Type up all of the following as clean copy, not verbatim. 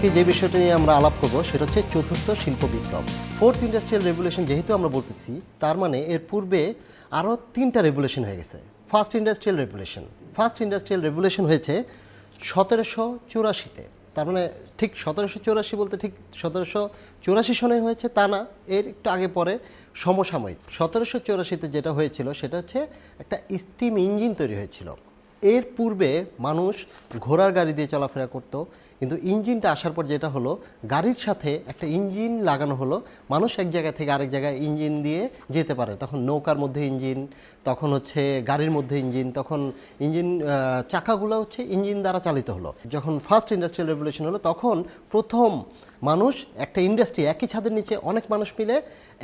আজকে যে বিষয়টা নিয়ে আমরা আলাপ করব সেটা হচ্ছে চতুর্থ শিল্প বিপ্লব। ফোর্থ ইন্ডাস্ট্রিয়াল রেভলিউশন যেহেতু আমরা বলতেছি, তার মানে এর পূর্বে আরও 3টা রেভলিউশন হয়ে গেছে। ফার্স্ট ইন্ডাস্ট্রিয়াল রেভলিউশন হয়েছে 1784-তে। তার মানে ঠিক 1784 বলতে ঠিক 1784 সনে হয়েছে তা না, এর একটু আগে পরে সমসাময়িক। 1784-তে যেটা হয়েছিল সেটা হচ্ছে একটা স্টিম ইঞ্জিন তৈরি হয়েছিল। এর পূর্বে মানুষ ঘোড়ার গাড়ি দিয়ে চলাফেরা করত, কিন্তু ইঞ্জিনটা আসার পর যেটা হলো, গাড়ির সাথে একটা ইঞ্জিন লাগানো হলো। মানুষ এক জায়গা থেকে আরেক জায়গায় ইঞ্জিন দিয়ে যেতে পারে। তখন নৌকার মধ্যে ইঞ্জিন, তখন হচ্ছে গাড়ির মধ্যে ইঞ্জিন, তখন ইঞ্জিন চাকাগুলো হচ্ছে ইঞ্জিন দ্বারা চালিত হলো। যখন ফার্স্ট ইন্ডাস্ট্রিয়াল রেভলিউশন হলো, তখন প্রথম মানুষ একটা ইন্ডাস্ট্রি, একই ছাদের নিচে অনেক মানুষ মিলে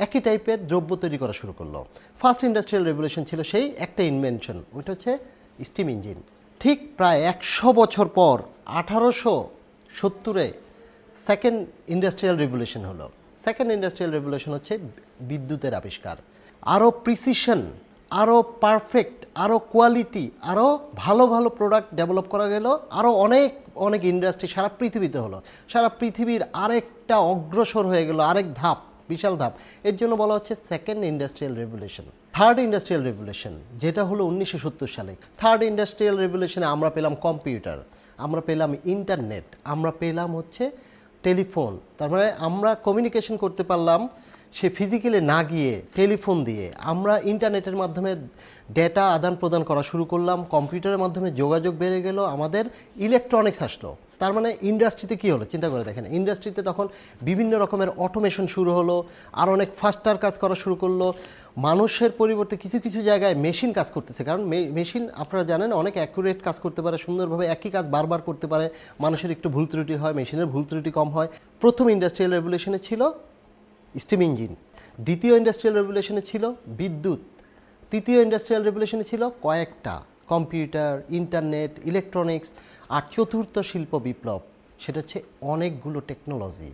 একই টাইপের দ্রব্য তৈরি করা শুরু করলো। ফার্স্ট ইন্ডাস্ট্রিয়াল রেভলিউশন ছিল সেই একটা ইনভেনশন, ওইটা হচ্ছে স্টিম ইঞ্জিন। ঠিক প্রায় 100 বছর পর 1870-এ সেকেন্ড ইন্ডাস্ট্রিয়াল রেভলিউশন হলো। সেকেন্ড ইন্ডাস্ট্রিয়াল রেভলিউশন হচ্ছে বিদ্যুতের আবিষ্কার। আরও প্রিসিশন, আরও পারফেক্ট, আরও কোয়ালিটি, আরও ভালো ভালো প্রোডাক্ট ডেভেলপ করা গেল। আরও অনেক অনেক ইন্ডাস্ট্রি সারা পৃথিবীতে হলো। সারা পৃথিবীর আরেকটা অগ্রসর হয়ে গেল, আরেক ধাপ, বিশাল ধাপ। এর জন্য বলা হচ্ছে second industrial revolution. Third industrial revolution যেটা হলো 1970 সালে। থার্ড ইন্ডাস্ট্রিয়াল রেভলিউশনে আমরা পেলাম কম্পিউটার, আমরা পেলাম ইন্টারনেট, আমরা পেলাম হচ্ছে টেলিফোন। তার মানে আমরা কমিউনিকেশন করতে পারলাম সে ফিজিক্যালি না গিয়ে টেলিফোন দিয়ে। আমরা ইন্টারনেটের মাধ্যমে ডেটা আদান প্রদান করা শুরু করলাম, কম্পিউটারের মাধ্যমে যোগাযোগ বেড়ে গেল, আমাদের ইলেকট্রনিক্স আসলো। তার মানে ইন্ডাস্ট্রিতে কী হলো চিন্তা করে দেখেন। ইন্ডাস্ট্রিতে তখন বিভিন্ন রকমের অটোমেশন শুরু হলো, আর অনেক ফাস্টার কাজ করা শুরু করলো। মানুষের পরিবর্তে কিছু কিছু জায়গায় মেশিন কাজ করতেছে, কারণ মেশিন আপনারা জানেন অনেক অ্যাকুরেট কাজ করতে পারে, সুন্দরভাবে একই কাজ বারবার করতে পারে। মানুষের একটু ভুল ত্রুটি হয়, মেশিনের ভুল ত্রুটি কম হয়। প্রথম ইন্ডাস্ট্রিয়াল রেভলিউশনে ছিল স্টিম ইঞ্জিন, দ্বিতীয় ইন্ডাস্ট্রিয়াল রেভলিউশনে ছিল বিদ্যুৎ, তৃতীয় ইন্ডাস্ট্রিয়াল রেভলিউশনে ছিল কয়েকটা কম্পিউটার, ইন্টারনেট, ইলেকট্রনিক্স, আর চতুর্থ শিল্প বিপ্লব সেটা হচ্ছে অনেকগুলো টেকনোলজি,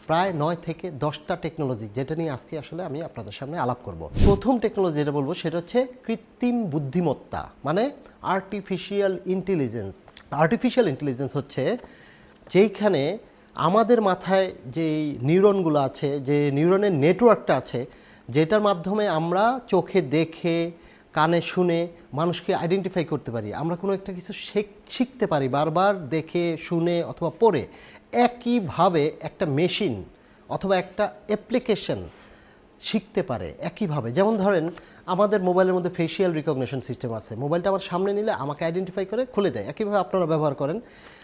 প্রায় 9 থেকে 10টা টেকনোলজি, যেটা নিয়ে আজকে আসলে আমি আপনাদের সামনে আলাপ করব। প্রথম টেকনোলজি যেটা বলবো সেটা হচ্ছে কৃত্রিম বুদ্ধিমত্তা, মানে আর্টিফিশিয়াল ইন্টেলিজেন্স। আর্টিফিশিয়াল ইন্টেলিজেন্স হচ্ছে যেইখানে আমাদের মাথায় যে নিউরনগুলো আছে, যে নিউরনের নেটওয়ার্কটা আছে, যেটার মাধ্যমে আমরা চোখে দেখে, কানে শুনে মানুষকে আইডেন্টিফাই করতে পারি। আমরা কোনো একটা কিছু শিখতে পারি বারবার দেখে শুনে অথবা পড়ে। একইভাবে একটা মেশিন অথবা একটা অ্যাপ্লিকেশন শিখতে পারে একইভাবে। যেমন ধরেন আমাদের মোবাইলের মধ্যে ফেসিয়াল রিকগনিশন সিস্টেম আছে, মোবাইলটা আমার সামনে নিলে আমাকে আইডেন্টিফাই করে খুলে দেয়। একইভাবে আপনারা ব্যবহার করেন।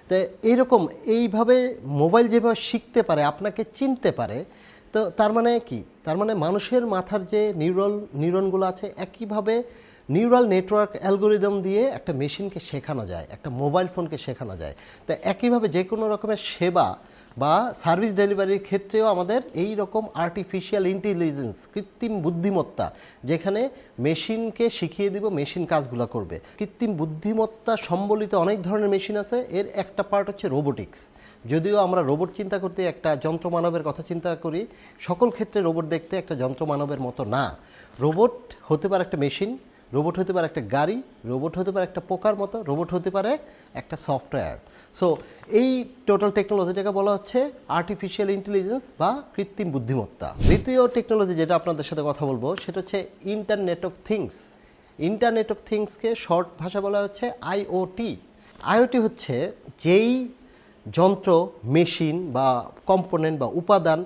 তো এইরকম এইভাবে মোবাইল যেভাবে শিখতে পারে, আপনাকে চিনতে পারে, তো তার মানে কি? তার মানে মানুষের মাথার যে নিউরনগুলো আছে, একইভাবে নিউরাল নেটওয়ার্ক অ্যালগোরিদম দিয়ে একটা মেশিনকে শেখানো যায়, একটা মোবাইল ফোনকে শেখানো যায়। তো একইভাবে যে কোনো রকমের সেবা বা সার্ভিস ডেলিভারির ক্ষেত্রেও আমাদের এই রকম আর্টিফিশিয়াল ইন্টেলিজেন্স, কৃত্রিম বুদ্ধিমত্তা, যেখানে মেশিনকে শিখিয়ে দিব, মেশিন কাজগুলো করবে। কৃত্রিম বুদ্ধিমত্তা সম্বলিত অনেক ধরনের মেশিন আছে। এর একটা পার্ট হচ্ছে রোবোটিক্স। যদিও আমরা রোবট চিন্তা করতে একটা যন্ত্র মানবের কথা চিন্তা করি, সকল ক্ষেত্রে রোবট দেখতে একটা যন্ত্র মানবের মতো না। রোবট হতে পারে একটা মেশিন, রোবট হতে পারে একটা গাড়ি, রোবট হতে পারে একটা পোকার মতো, রোবট হতে পারে একটা সফটওয়্যার। সো এই টোটাল টেকনোলজিটাকে বলা হচ্ছে আর্টিফিশিয়াল ইন্টেলিজেন্স বা কৃত্রিম বুদ্ধিমত্তা। দ্বিতীয় টেকনোলজি যেটা আপনাদের সাথে কথা বলবো সেটা হচ্ছে internet of things. Internet of থিংসকে শর্ট ভাষা বলা হচ্ছে আইওটি। আইওটি হচ্ছে যেই যন্ত্র, মেশিন বা কম্পোনেন্ট বা উপাদান,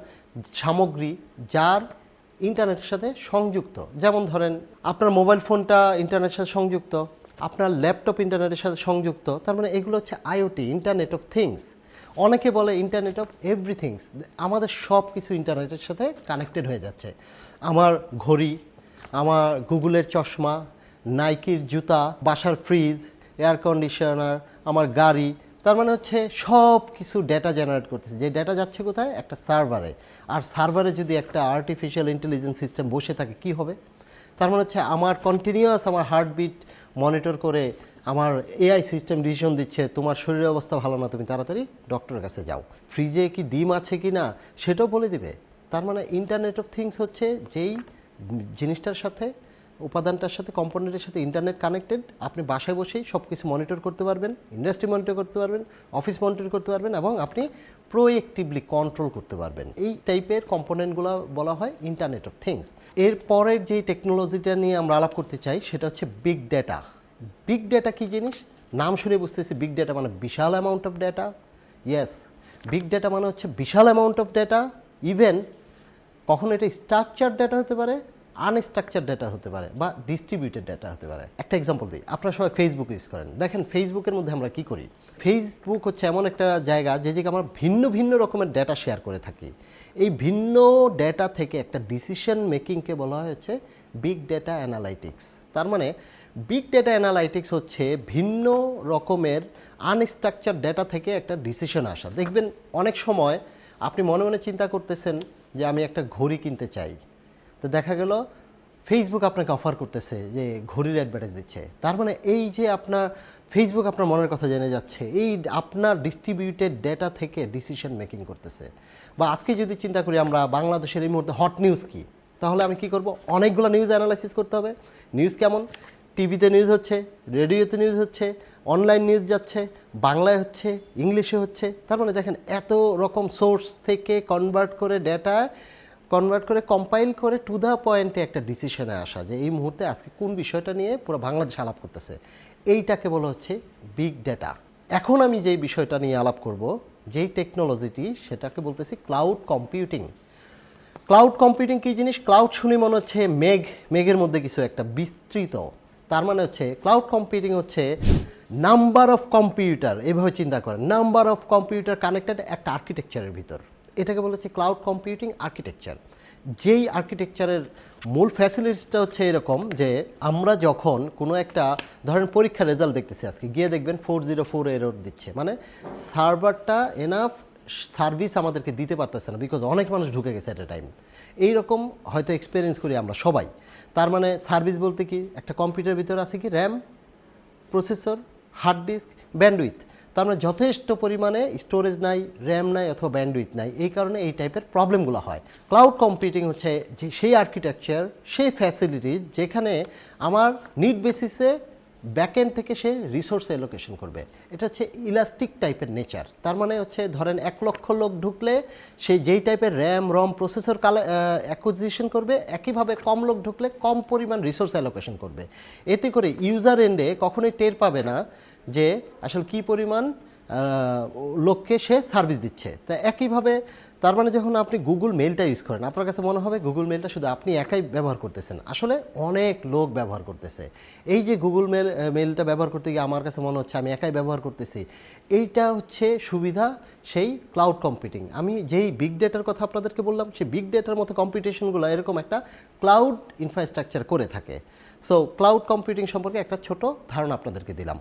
সামগ্রী যার ইন্টারনেটের সাথে সংযুক্ত। যেমন ধরেন আপনার মোবাইল ফোনটা ইন্টারনেটের সাথে সংযুক্ত, আপনার ল্যাপটপ ইন্টারনেটের সাথে সংযুক্ত। তার মানে এগুলো হচ্ছে আইওটি, ইন্টারনেট অফ থিংস। অনেকে বলে ইন্টারনেট অফ এভরিথিংস, আমাদের সব কিছু ইন্টারনেটের সাথে কানেক্টেড হয়ে যাচ্ছে। আমার ঘড়ি, আমার গুগলের চশমা, নাইকির জুতা, বাসার ফ্রিজ, এয়ার কন্ডিশনার, আমার গাড়ি, তার মানে হচ্ছে সব কিছু ডেটা জেনারেট করতেছে। যে ডেটা যাচ্ছে কোথায়? একটা সার্ভারে। আর সার্ভারে যদি একটা আর্টিফিশিয়াল ইন্টেলিজেন্স সিস্টেম বসে থাকে কি হবে? তার মানে হচ্ছে আমার কন্টিনিউয়াস আমার হার্টবিট মনিটর করে আমার এআই সিস্টেম ডিসিশন দিচ্ছে, তোমার শরীরের অবস্থা ভালো না, তুমি তাড়াতাড়ি ডক্টরের কাছে যাও। ফ্রিজে কি ডিম আছে কি না সেটাও বলে দিবে। তার মানে ইন্টারনেট অফ থিংস হচ্ছে যেই জিনিসটার সাথে উপাদানটার সাথে কম্পোনেন্টের সাথে ইন্টারনেট কানেক্টেড, আপনি বাসায় বসেই সব কিছু মনিটর করতে পারবেন, ইন্ডাস্ট্রি মনিটর করতে পারবেন, অফিস মনিটর করতে পারবেন এবং আপনি প্রোঅ্যাক্টিভলি কন্ট্রোল করতে পারবেন। এই টাইপের কম্পোনেন্টগুলো বলা হয় ইন্টারনেট অফ থিংস। এরপরের যে টেকনোলজিটা নিয়ে আমরা আলাপ করতে চাই সেটা হচ্ছে বিগ ডেটা। বিগ ডেটা কি জিনিস? নাম শুনে বুঝতেছি বিগ ডেটা মানে বিশাল amount of data. Yes, big data মানে হচ্ছে বিশাল অ্যামাউন্ট অফ ডেটা। ইভেন কখন এটা স্ট্রাকচার ডেটা হতে পারে, আনস্ট্রাকচার ডেটা হতে পারে বা ডিস্ট্রিবিউটেড ডেটা হতে পারে। একটা এক্সাম্পল দিই, আপনারা সবাই ফেসবুক ইউজ করেন, দেখেন ফেসবুকের মধ্যে আমরা কি করি। ফেসবুক হচ্ছে এমন একটা জায়গা যে জায়গায় আমরা ভিন্ন ভিন্ন রকমের ডেটা শেয়ার করে থাকি। এই ভিন্ন ডেটা থেকে একটা ডিসিশন মেকিংকে বলা হচ্ছে বিগ ডেটা অ্যানালাইটিক্স। তার মানে বিগ ডেটা অ্যানালাইটিক্স হচ্ছে ভিন্ন রকমের আনস্ট্রাকচার ডেটা থেকে একটা ডিসিশন আসা। দেখবেন অনেক সময় আপনি মনে মনে চিন্তা করতেছেন যে আমি একটা ঘড়ি কিনতে চাই, তো দেখা গেল ফেসবুক আপনাকে অফার করতেছে যে ঘড়ির অ্যাডভার্টাইজ দিচ্ছে। তার মানে এই যে আপনার ফেসবুক আপনার মনের কথা জেনে যাচ্ছে, এই আপনার ডিস্ট্রিবিউটেড ডেটা থেকে ডিসিশন মেকিং করতেছে। বা আজকে যদি চিন্তা করি আমরা বাংলাদেশের এই মুহূর্তে হট নিউজ কি, তাহলে আমি কি করব, অনেকগুলো নিউজ অ্যানালাইসিস করতে হবে। নিউজ কেমন, টিভিতে নিউজ হচ্ছে, রেডিওতে নিউজ হচ্ছে, অনলাইন নিউজ যাচ্ছে, বাংলায় হচ্ছে, ইংলিশে হচ্ছে। তার মানে দেখেন এত রকম সোর্স থেকে কনভার্ট করে ডেটা কনভার্ট করে কম্পাইল করে টু দ্য পয়েন্টে একটা ডিসিশনে আসা যে এই মুহূর্তে আজকে কোন বিষয়টা নিয়ে পুরো বাংলাদেশ আলাপ করতেছে, এইটাকে বলা হচ্ছে বিগ ডেটা। এখন আমি যেই বিষয়টা নিয়ে আলাপ করব, যেই টেকনোলজিটি, সেটাকে বলতেছি ক্লাউড কম্পিউটিং। ক্লাউড কম্পিউটিং কি জিনিস? ক্লাউড শুনি মনে হচ্ছে মেঘের মধ্যে কিছু একটা বিস্তৃত। তার মানে হচ্ছে ক্লাউড কম্পিউটিং হচ্ছে নাম্বার অফ কম্পিউটার, এভাবে চিন্তা করেন, নাম্বার অফ কম্পিউটার কানেক্টেড একটা আর্কিটেকচারের ভিতর। এটাকে বলেছে ক্লাউড কম্পিউটিং আর্কিটেকচার। যেই আর্কিটেকচারের মূল ফ্যাসিলিটিসটা হচ্ছে এরকম যে আমরা যখন কোনো একটা ধরেন পরীক্ষার রেজাল্ট দেখতেছি, আজকে গিয়ে দেখবেন 404 এরর দিচ্ছে, মানে সার্ভারটা এনাফ সার্ভিস আমাদেরকে দিতে পারতেছে না, বিকজ অনেক মানুষ ঢুকে গেছে এট এ টাইম। এইরকম হয়তো এক্সপিরিয়েন্স করি আমরা সবাই। তার মানে সার্ভিস বলতে কি, একটা কম্পিউটারের ভিতরে আছে কি RAM, processor, hard disk, bandwidth. তার মানে যথেষ্ট পরিমাণে স্টোরেজ নাই, র্যাম নাই অথবা ব্যান্ডউইথ নাই, এই কারণে এই টাইপের প্রবলেমগুলো হয়। ক্লাউড কম্পিউটিং হচ্ছে যে সেই আর্কিটেকচার, সেই ফ্যাসিলিটিজ যেখানে আমার নিড বেসিসে ব্যাকএন্ড থেকে সে রিসোর্স অ্যালোকেশন করবে। এটা হচ্ছে ইলাস্টিক টাইপের নেচার। তার মানে হচ্ছে ধরেন 1 লক্ষ লোক ঢুকলে সেই যেই টাইপের র্যাম রম প্রসেসর অ্যাকুইজিশন করবে, একইভাবে কম লোক ঢুকলে কম পরিমাণ রিসোর্স অ্যালোকেশন করবে। এতে করে ইউজার এন্ডে কখনোই টের পাবে না যে আসলে কি পরিমাণ লোককে সে সার্ভিস দিচ্ছে। তা একইভাবে তার মানে যখন আপনি গুগল মেলটা ইউজ করেন, আপনার কাছে মনে হবে গুগল মেলটা শুধু আপনি একাই ব্যবহার করতেছেন, আসলে অনেক লোক ব্যবহার করতেছে। এই যে গুগল মেলটা ব্যবহার করতে গিয়ে আমার কাছে মনে হচ্ছে আমি একাই ব্যবহার করতেছি, এইটা হচ্ছে সুবিধা সেই ক্লাউড কম্পিউটিং। আমি যেই বিগ ডেটার কথা আপনাদেরকে বললাম, সেই বিগ ডেটার মতো কম্পিউটেশনগুলো এরকম একটা ক্লাউড ইনফ্রাস্ট্রাকচার করে থাকে। সো ক্লাউড কম্পিউটিং সম্পর্কে একটা ছোট ধারণা আপনাদেরকে দিলাম।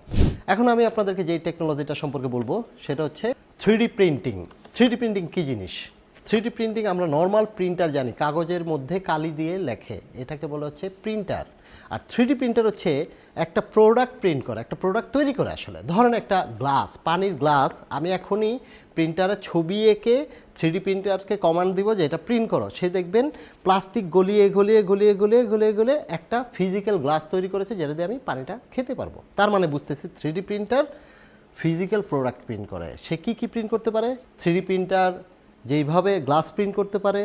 এখন আমি আপনাদেরকে যেই টেকনোলজিটা সম্পর্কে বলবো সেটা হচ্ছে 3D প্রিন্টিং। 3D প্রিন্টিং কি জিনিস? 3D প্রিন্টিং আমরা নর্মাল প্রিন্টার জানি, কাগজের মধ্যে কালি দিয়ে লেখে, এটাকে বলা হচ্ছে প্রিন্টার। আর 3D প্রিন্টার হচ্ছে একটা প্রোডাক্ট প্রিন্ট করা, একটা প্রোডাক্ট তৈরি করে। আসলে ধরেন একটা গ্লাস, পানির গ্লাস, আমি এখনই প্রিন্টারে ছবি এঁকে 3D প্রিন্টারকে কমান্ড দিব যে এটা প্রিন্ট করো, সে দেখবেন প্লাস্টিক গলিয়ে গলিয়ে গলিয়ে গলিয়ে গলিয়ে গলিয়ে একটা ফিজিক্যাল গ্লাস তৈরি করেছে যেটা দিয়ে আমি পানিটা খেতে পারবো। তার মানে বুঝতেছি 3D printer physical product print করে। সে কি কি প্রিন্ট করতে পারে? 3D প্রিন্টার যেইভাবে গ্লাস প্রিন্ট করতে পারে,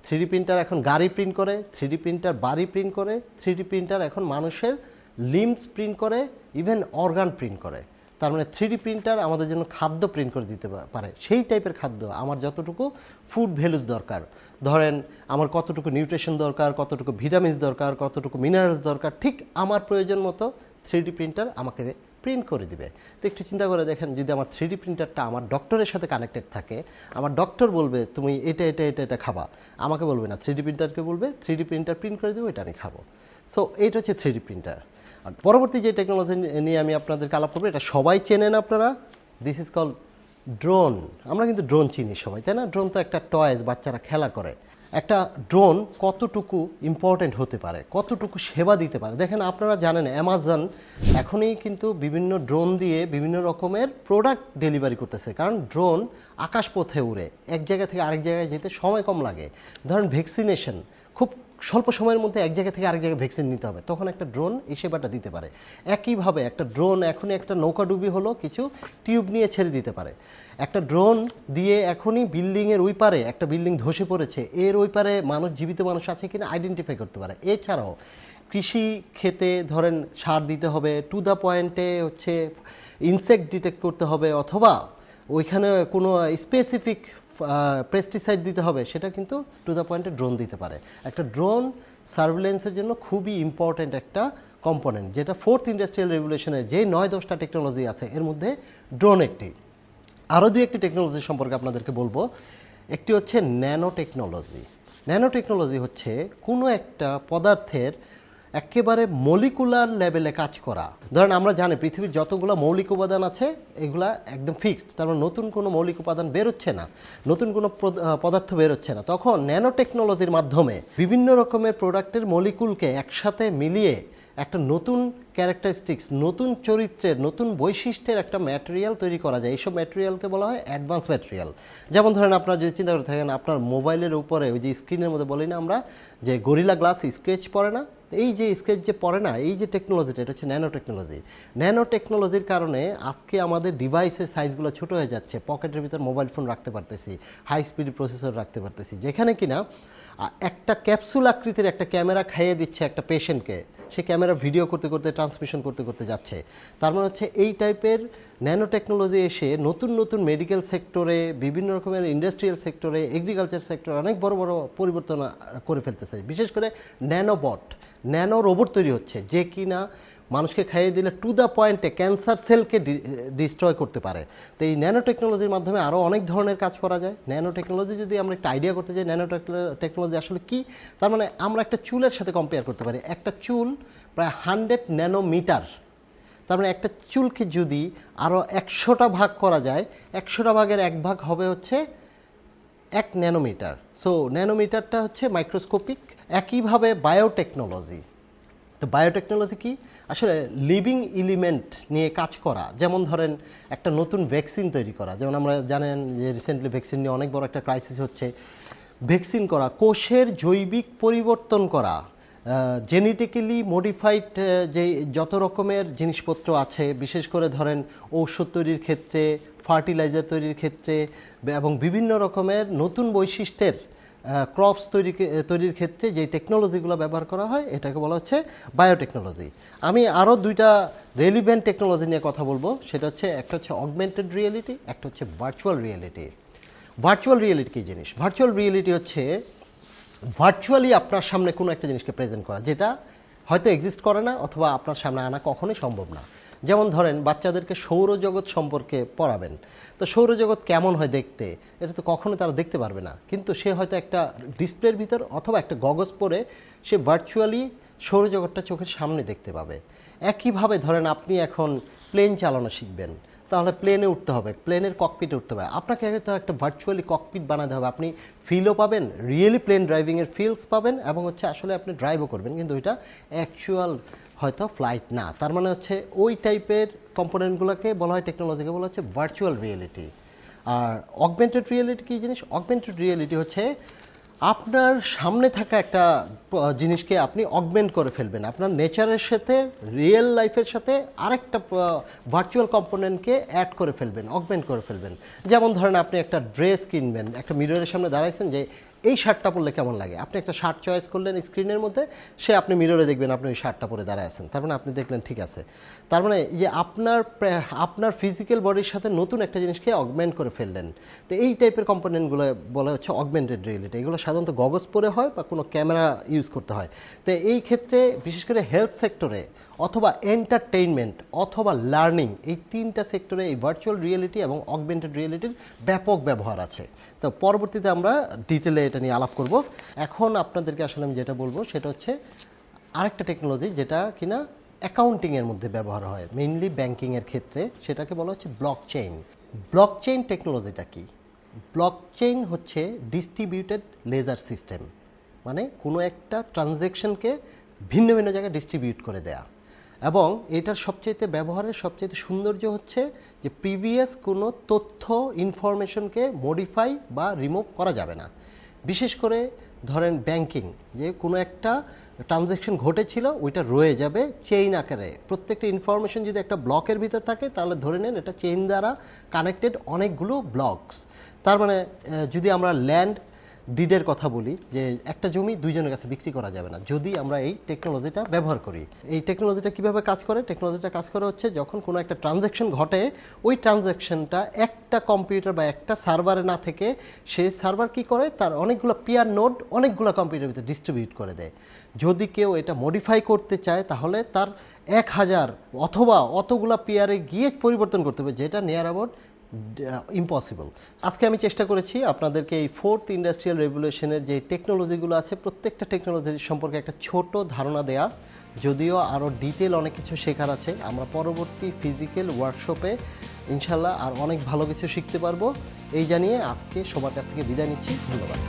3D প্রিন্টার এখন গাড়ি প্রিন্ট করে, 3D প্রিন্টার বাড়ি প্রিন্ট করে, 3D প্রিন্টার এখন মানুষের লিম্বস প্রিন্ট করে, ইভেন অর্গান প্রিন্ট করে। তার মানে 3D প্রিন্টার আমাদের জন্য খাদ্য প্রিন্ট করে দিতে পারে। সেই টাইপের খাদ্য আমার যতটুকু ফুড ভ্যালুস দরকার, ধরেন আমার কতটুকু নিউট্রিশন দরকার, কতটুকু ভিটামিনস দরকার, কতটুকু মিনারেলস দরকার, ঠিক আমার প্রয়োজন মতো 3D প্রিন্টার আমাকে প্রিন্ট করে দিবে। তো একটু চিন্তা করে দেখেন, যদি আমার 3D প্রিন্টারটা আমার ডক্টরের সাথে কানেক্টেড থাকে, আমার ডক্টর বলবে তুমি এটা এটা এটা এটা খাবা, আমাকে বলবে না, 3D প্রিন্টারকে বলবে 3D প্রিন্টার প্রিন্ট করে দেবো, এটা আমি খাবো। সো এইটা হচ্ছে 3D প্রিন্টার। আর পরবর্তী যে টেকনোলজি নিয়ে আমি আপনাদেরকে আলাপ করবো, এটা সবাই চেনেন আপনারা, দিস ইজ কল ড্রোন। আমরা কিন্তু ড্রোন চিনি সবাই, তাই না? ড্রোন তো একটা টয়েস, বাচ্চারা খেলা করে। একটা ড্রোন কতটুকু ইম্পর্টেন্ট হতে পারে, কতটুকু সেবা দিতে পারে, দেখেন আপনারা জানেন অ্যামাজন এখনই কিন্তু বিভিন্ন ড্রোন দিয়ে বিভিন্ন রকমের প্রোডাক্ট ডেলিভারি করতেছে। কারণ ড্রোন আকাশপথে উড়ে এক জায়গা থেকে আরেক জায়গায় যেতে সময় কম লাগে। ধরেন ভ্যাকসিনেশন খুব স্বল্প সময়ের মধ্যে এক জায়গা থেকে আরেক জায়গায় ভ্যাকসিন নিতে হবে, তখন একটা ড্রোন এই সেবাটা দিতে পারে। একইভাবে একটা ড্রোন এখনই একটা নৌকাডুবি হলো, কিছু টিউব নিয়ে ছেড়ে দিতে পারে। একটা ড্রোন দিয়ে এখনই বিল্ডিংয়ের ওই পারে একটা বিল্ডিং ধসে পড়েছে, এর ওই পারে মানুষ, জীবিত মানুষ আছে কিনা আইডেন্টিফাই করতে পারে। এছাড়াও কৃষি ক্ষেতে ধরেন সার দিতে হবে, টু দ্য পয়েন্টে হচ্ছে ইনসেক্ট ডিটেক্ট করতে হবে, অথবা ওইখানে কোনো স্পেসিফিক পেস্টিসাইড দিতে হবে, সেটা কিন্তু টু দ্য পয়েন্টে ড্রোন দিতে পারে। একটা ড্রোন সার্ভেলেন্সের জন্য খুবই ইম্পর্ট্যান্ট একটা কম্পোনেন্ট, যেটা ফোর্থ ইন্ডাস্ট্রিয়াল রেভলিউশনের যে 9-10টা টেকনোলজি আছে এর মধ্যে ড্রোন একটি। আরও দুই একটি টেকনোলজি সম্পর্কে আপনাদেরকে বলবো। একটি হচ্ছে ন্যানো টেকনোলজি। ন্যানো টেকনোলজি হচ্ছে কোনো একটা পদার্থের একেবারে মলিকুলার লেভেলে কাজ করা। ধরেন আমরা জানি পৃথিবীর যতগুলো মৌলিক উপাদান আছে এগুলা একদম ফিক্সড, তার মানে নতুন কোনো মৌলিক উপাদান বেরোচ্ছে না, নতুন কোনো পদার্থ বেরোচ্ছে না। তখন ন্যানো টেকনোলজির মাধ্যমে বিভিন্ন রকমের প্রোডাক্টের মলিকুলকে একসাথে মিলিয়ে একটা নতুন ক্যারেক্টারিস্টিক্স, নতুন চরিত্রের, নতুন বৈশিষ্ট্যের একটা ম্যাটেরিয়াল তৈরি করা যায়। এইসব ম্যাটেরিয়ালকে বলা হয় অ্যাডভান্স ম্যাটেরিয়াল। যেমন ধরেন আপনারা যদি চিন্তা করে থাকেন, আপনার মোবাইলের উপরে ওই যে স্ক্রিনের মধ্যে বলি না আমরা যে গরিলা গ্লাস স্কেচ পড়ে না, এই যে স্কেচ যে পড়ে না, এই যে টেকনোলজিটা, এটা হচ্ছে ন্যানো টেকনোলজি। ন্যানো টেকনোলজির কারণে আজকে আমাদের ডিভাইসের সাইজগুলো ছোট হয়ে যাচ্ছে, পকেটের ভিতর মোবাইল ফোন রাখতে পারতেছি, হাই স্পিড প্রসেসর রাখতে পারতেছি, যেখানে কিনা একটা ক্যাপসুল আকৃতির একটা ক্যামেরা খাইয়ে দিচ্ছে একটা পেশেন্টকে, সে ক্যামেরা ভিডিও করতে করতে, ট্রান্সমিশন করতে করতে যাচ্ছে। তার মানে হচ্ছে এই টাইপের ন্যানো টেকনোলজি এসে নতুন নতুন মেডিকেল সেক্টরে, বিভিন্ন রকমের ইন্ডাস্ট্রিয়াল সেক্টরে, এগ্রিকালচার সেক্টরে অনেক বড় বড় পরিবর্তন করে ফেলতেছে। বিশেষ করে ন্যানোবট, ন্যানো রোবট তৈরি হচ্ছে, যে কিনা মানুষকে খাইয়ে দিলে টু দ্য পয়েন্টে ক্যান্সার সেলকে ডিস্ট্রয় করতে পারে। তো এই ন্যানো টেকনোলজির মাধ্যমে আরও অনেক ধরনের কাজ করা যায়। ন্যানো টেকনোলজি যদি আমরা একটা আইডিয়া করতে যাই, ন্যানো টেকনোলজি আসলে কি, তার মানে আমরা একটা চুলের সাথে কম্পেয়ার করতে পারি। একটা চুল প্রায় 100 ন্যানোমিটার, তার মানে একটা চুলকে যদি আরও 100টা ভাগ করা যায়, 100টা ভাগের 1 ভাগ হবে হচ্ছে 1 ন্যানোমিটার। সো ন্যানোমিটারটা হচ্ছে মাইক্রোস্কোপিক। একইভাবে বায়োটেকনোলজি। তো বায়োটেকনোলজি কি, আসলে লিভিং এলিমেন্ট নিয়ে কাজ করা। যেমন ধরেন একটা নতুন ভ্যাকসিন তৈরি করা, যেমন আমরা জানেন যে রিসেন্টলি ভ্যাকসিন নিয়ে অনেক বড় একটা ক্রাইসিস হচ্ছে। ভ্যাকসিন করা, কোষের জৈবিক পরিবর্তন করা, জেনেটিক্যালি মডিফাইড যে যত রকমের জিনিসপত্র আছে, বিশেষ করে ধরেন ঔষধ তৈরির ক্ষেত্রে, ফার্টিলাইজার তৈরির ক্ষেত্রে, এবং বিভিন্ন রকমের নতুন বৈশিষ্ট্যের ক্রপস তৈরির ক্ষেত্রে যে টেকনোলজিগুলো ব্যবহার করা হয়, এটাকে বলা হচ্ছে বায়োটেকনোলজি। আমি আরও দুইটা রেলিভেন্ট টেকনোলজি নিয়ে কথা বলবো। সেটা হচ্ছে, একটা হচ্ছে অগমেন্টেড রিয়েলিটি, একটা হচ্ছে ভার্চুয়াল রিয়েলিটি। ভার্চুয়াল রিয়েলিটি কী জিনিস? ভার্চুয়াল রিয়েলিটি হচ্ছে ভার্চুয়ালি আপনার সামনে কোনো একটা জিনিসকে প্রেজেন্ট করা, যেটা হয়তো এক্সিস্ট করে না, অথবা আপনার সামনে আনা কখনোই সম্ভব না। যেমন ধরেন বাচ্চাদেরকে সৌরজগৎ সম্পর্কে পড়াবেন, তো সৌরজগৎ কেমন হয় দেখতে, এটা তো কখনো তারা দেখতে পারবে না, কিন্তু সে হয়তো একটা ডিসপ্লের ভিতর অথবা একটা গগস পরে সে ভার্চুয়ালি সৌরজগৎটা চোখের সামনে দেখতে পাবে। একইভাবে ধরেন আপনি এখন প্লেন চালানো শিখবেন, তাহলে প্লেনে উঠতে হবে, প্লেনের ককপিটে উঠতে হবে, আপনাকে তো একটা ভার্চুয়ালি ককপিট বানাতে হবে। আপনি ফিলও পাবেন, রিয়েলি প্লেন ড্রাইভিংয়ের ফিলস পাবেন, এবং হচ্ছে আসলে আপনি ড্রাইভও করবেন, কিন্তু ওইটা অ্যাকচুয়াল হয়তো ফ্লাইট না। তার মানে হচ্ছে ওই টাইপের কম্পোনেন্টগুলোকে বলা হয়, টেকনোলজিকে বলা হচ্ছে ভার্চুয়াল রিয়েলিটি। আর অগমেন্টেড রিয়েলিটি কী জিনিস? অগমেন্টেড রিয়েলিটি হচ্ছে আপনার সামনে থাকা একটা জিনিসকে আপনি অগমেন্ট করে ফেলবেন, আপনার নেচারের সাথে, রিয়েল লাইফের সাথে আরেকটা ভার্চুয়াল কম্পোনেন্টকে অ্যাড করে ফেলবেন, অগমেন্ট করে ফেলবেন। যেমন ধরেন আপনি একটা ড্রেস কিনবেন, একটা মিররের সামনে দাঁড়াইছেন যে এই শার্টটা পরলে কেমন লাগে, আপনি একটা শার্ট চয়েস করলেন স্ক্রিনের মধ্যে, সে আপনি মিররে দেখবেন আপনি ওই শার্টটা পরে দাঁড়ায় আছেন, তার মানে আপনি দেখলেন ঠিক আছে। তার মানে যে আপনার ফিজিক্যাল বডির সাথে নতুন একটা জিনিসকে অগমেন্ট করে ফেললেন। তো এই টাইপের কম্পোনেন্টগুলো বলা হচ্ছে অগমেন্টেড রিয়েলিটি। এগুলো সাধারণত গগস পরে হয় বা কোনো ক্যামেরা ইউজ করতে হয়। তো এই ক্ষেত্রে বিশেষ করে হেলথ সেক্টরে, অথবা এন্টারটেইনমেন্ট, অথবা লার্নিং, এই 3টা সেক্টরে এই ভার্চুয়াল রিয়েলিটি এবং অগমেন্টেড রিয়েলিটির ব্যাপক ব্যবহার আছে। তো পরবর্তীতে আমরা ডিটেলে এটা নিয়ে আলাপ করব। এখন আপনাদেরকে আসলে আমি যেটা বলবো সেটা হচ্ছে আরেকটা টেকনোলজি, যেটা কিনা অ্যাকাউন্টিংয়ের মধ্যে ব্যবহার হয়, মেইনলি ব্যাংকিংয়ের ক্ষেত্রে, সেটাকে বলা হচ্ছে ব্লকচেইন। ব্লকচেইন টেকনোলজিটা কি? ব্লকচেইন হচ্ছে ডিস্ট্রিবিউটেড লেজার সিস্টেম, মানে কোনো একটা ট্রানজ্যাকশনকে ভিন্ন ভিন্ন জায়গায় ডিস্ট্রিবিউট করে দেয়া। এবং এটার সবচেয়ে ব্যবহারের সবচেয়ে সৌন্দর্য হচ্ছে যে প্রিভিয়াস কোনো তথ্য, ইনফরমেশনকে মডিফাই বা রিমুভ করা যাবে না। বিশেষ করে ধরেন ব্যাংকিং, যে কোনো একটা ট্রানজ্যাকশন ঘটেছিল ওইটা রয়ে যাবে চেইন আকারে। প্রত্যেকটা ইনফরমেশন যদি একটা ব্লকের ভিতর থাকে তাহলে ধরে নেন এটা চেইন দ্বারা কানেক্টেড অনেকগুলো ব্লকস। তার মানে যদি আমরা ল্যান্ড ডিডের কথা বলি, যে একটা জমি দুইজনের কাছে বিক্রি করা যাবে না যদি আমরা এই টেকনোলজিটা ব্যবহার করি। এই টেকনোলজিটা কিভাবে কাজ করে? টেকনোলজিটা কাজ করে হচ্ছে যখন কোনো একটা ট্রানজ্যাকশন ঘটে, ওই ট্রানজ্যাকশনটা একটা কম্পিউটার বা একটা সার্ভারে না থেকে সেই সার্ভার কি করে, তার অনেকগুলো পিয়ার নোড অনেকগুলো কম্পিউটারের ভিতরে ডিস্ট্রিবিউট করে দেয়। যদি কেউ এটা মডিফাই করতে চায় তাহলে তার 1000 অথবা অতগুলা পিয়ারে গিয়ে পরিবর্তন করতে হবে, যেটা নিয়ার অ্যাবাউট ইম্পসিবল। আজকে আমি চেষ্টা করেছি আপনাদেরকে এই ফোর্থ ইন্ডাস্ট্রিয়াল রেভলিউশনের যে টেকনোলজিগুলো আছে প্রত্যেকটা টেকনোলজি সম্পর্কে একটা ছোট ধারণা দেয়া। যদিও আরও ডিটেল অনেক কিছু শেখার আছে, আমরা পরবর্তী ফিজিক্যাল ওয়ার্কশপে ইনশাল্লাহ আর অনেক ভালো কিছু শিখতে পারবো। এই জানিয়ে আজকে সবার কাছ থেকে বিদায় নিচ্ছি। ধন্যবাদ।